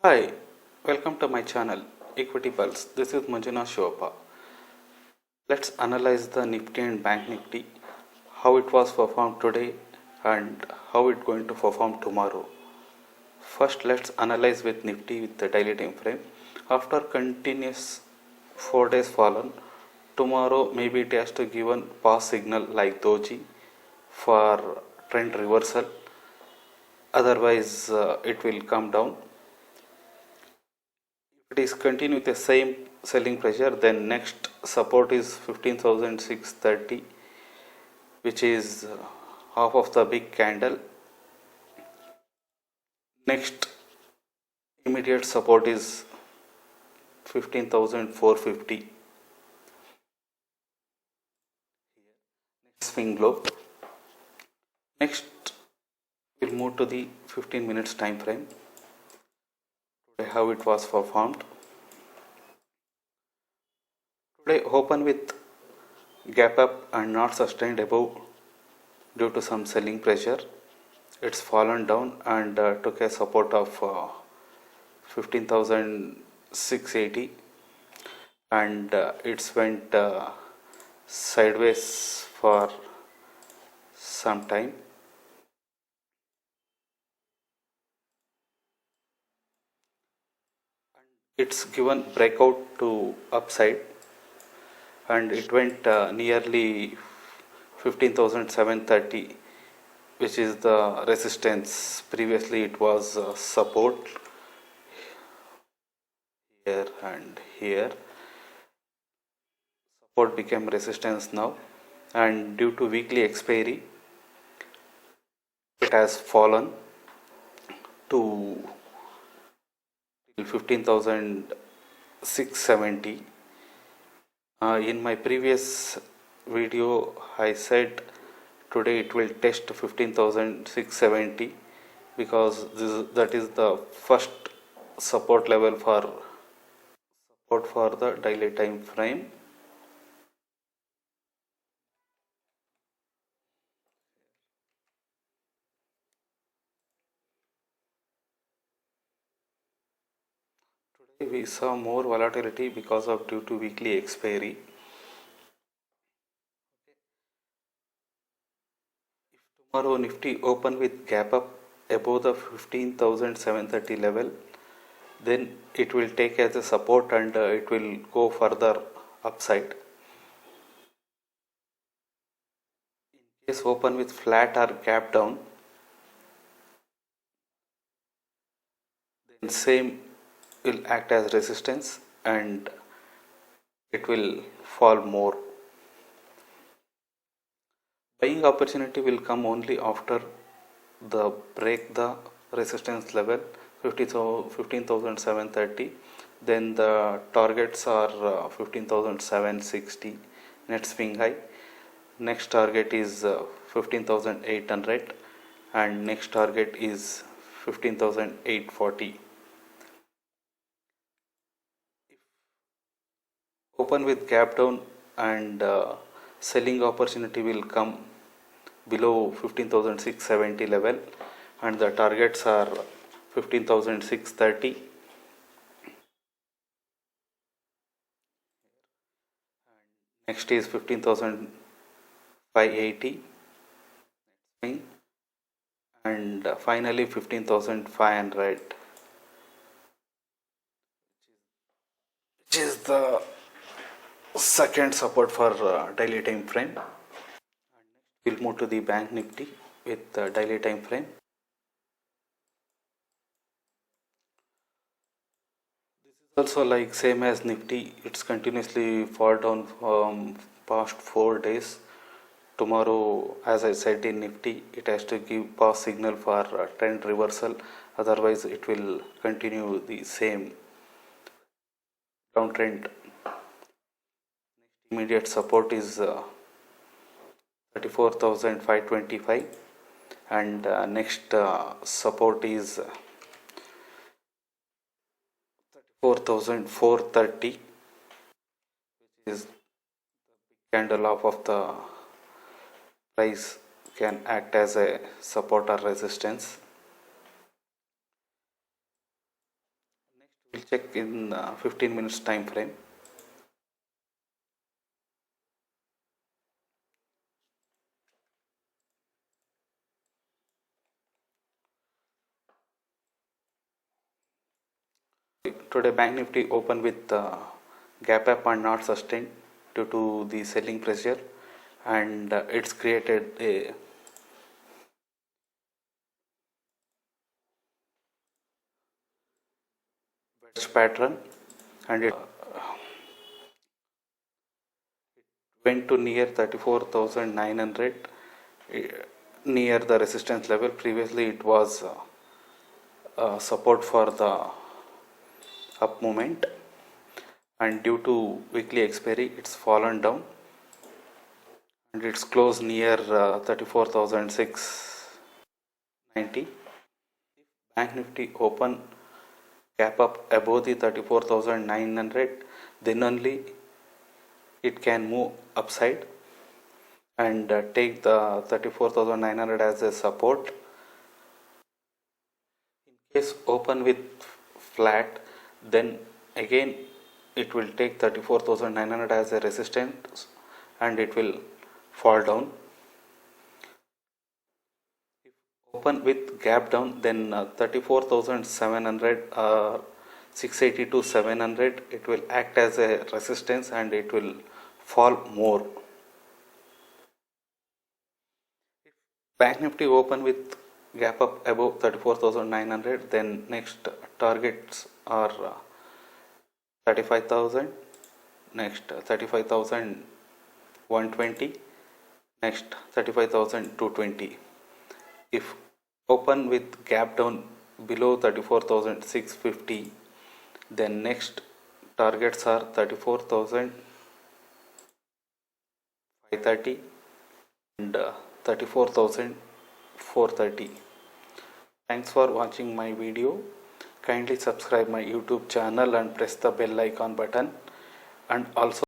Hi, welcome to my channel Equity Pulse. This is Manjuna Shivappa. Let's analyze the Nifty and Bank Nifty, how it was performed today and how it going to perform tomorrow. First, let's analyze with Nifty with the daily time frame. After continuous 4 days fallen, tomorrow maybe it has to give a pause signal like doji for trend reversal. Otherwise, it will come down. It is continue with the same selling pressure, then next support is 15,630, which is half of the big candle. Next immediate support is 15,450. Next swing low. Next we'll move to the 15 minutes time frame. Today how it was performed. Today open with gap up and not sustained above due to some selling pressure. It's fallen down and took a support of 15,680 and it's went sideways for some time. It's given breakout to upside and it went nearly 15,730, which is the resistance. Previously it was support here and here. Support became resistance now, and due to weekly expiry it has fallen to 15,670. In my previous video I said today it will test 15,670 because that is the first support level for the daily time frame. Today we saw more volatility because of due to weekly expiry. If tomorrow Nifty open with gap up above the 15,730 level, then it will take as a support and it will go further upside. In case open with flat or gap down, then same will act as resistance and it will fall more. Buying opportunity will come only after the break the resistance level 15,730. Then the targets are 15,760 net swing high. Next target is 15,800 and next target is 15,840. Open with gap down and selling opportunity will come below 15,670 level and the targets are 15,630. Next is 15,580 and finally 15,500, which is the second support for daily time frame. And next we'll move to the bank nifty with daily time frame. This is also like same as nifty, it's continuously fall down from past 4 days. Tomorrow, as I said in nifty, it has to give pause signal for trend reversal, otherwise it will continue the same downtrend. Next immediate support is 34,525 and next support is 34,430, which is the big candle off of the price can act as a support or resistance. check in 15 minutes time frame. Today Bank Nifty opened with gap up and not sustained due to the selling pressure, and it's created a wedge pattern, and it went to near 34,900 near the resistance level. Previously it was support for the up movement, and due to weekly expiry it's fallen down and it's closed near 34,690. Bank Nifty open gap up above the 34,900, then only it can move upside and take the 34,900 as a support. In case open with flat, then again it will take 34,900 as a resistance and it will fall down. If open with gap down, then 34,700 680 to 700, it will act as a resistance and it will fall more. If Bank Nifty open with gap up above 34,900, then next targets are 35,000, next 35,120, next 35,220. If open with gap down below 34,650, then next targets are 34,530 and 34,430. Thanks for watching my video. Kindly subscribe my YouTube channel and press the bell icon button, and also